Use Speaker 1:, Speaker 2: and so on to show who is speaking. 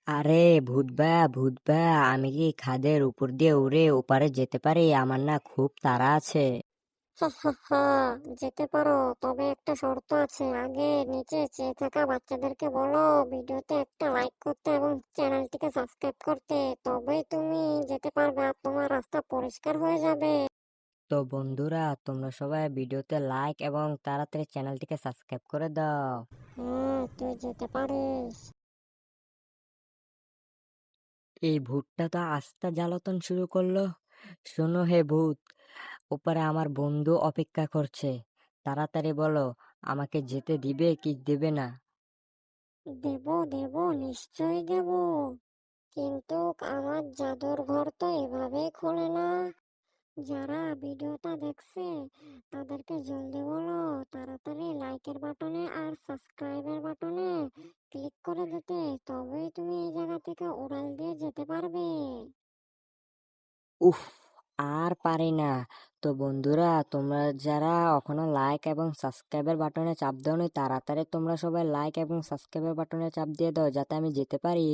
Speaker 1: আরে ভূত ভাইয়া, আমি কি খাদের উপর দিয়ে উড়ে ওপারে যেতে পারি? আমার না খুব তাড়া আছে।
Speaker 2: হা হা হা, যেতে পারো, তবে একটা শর্ত আছে। আগে নিচে চেয়ে থাকা বাচ্চাদেরকে বলো ভিডিওতে একটা লাইক করতে এবং চ্যানেলটিকে সাবস্ক্রাইব করতে, তবেই তুমি যেতে পারবে আর তোমার রাস্তা পরিষ্কার হয়ে যাবে।
Speaker 1: তো বন্ধুরা, তোমরা সবাই ভিডিওতে লাইক এবং তাড়াতাড়ি চ্যানেলটিকে সাবস্ক্রাইব করে দাও।
Speaker 2: হ্যাঁ, তুই যেতে পারিস।
Speaker 1: এই ভূতটা তো আস্তে জ্বালাতন শুরু করলো। শোনো হে ভূত, ওপারে আমার বন্ধু অপেক্ষা করছে। তাড়াতাড়ি বলো, আমাকে যেতে দিবে কি দেবে না?
Speaker 2: দেব দেব, নিশ্চয়ই দেব, কিন্তু আমার জাদুর ঘর তো এভাবেই খোলে না। যারা ভিডিওটা দেখছে তাদেরকে জলদি বলো তাড়াতাড়ি লাইকের বাটনে আর সাবস্ক্রাইবের বাটনে ক্লিক করে দিতে, তবেই তুমি এই জায়গা থেকে উড়াল দিয়ে যেতে পারবে।
Speaker 1: উফ, আর পারি না। তো বন্ধুরা, তোমরা যারা এখনো লাইক এবং সাবস্ক্রাইবের বাটনে চাপ দাওনি, তাড়াতাড়ি তোমরা সবাই লাইক এবং সাবস্ক্রাইবের বাটনে চাপ দিয়ে দাও যাতে আমি যেতে পারি।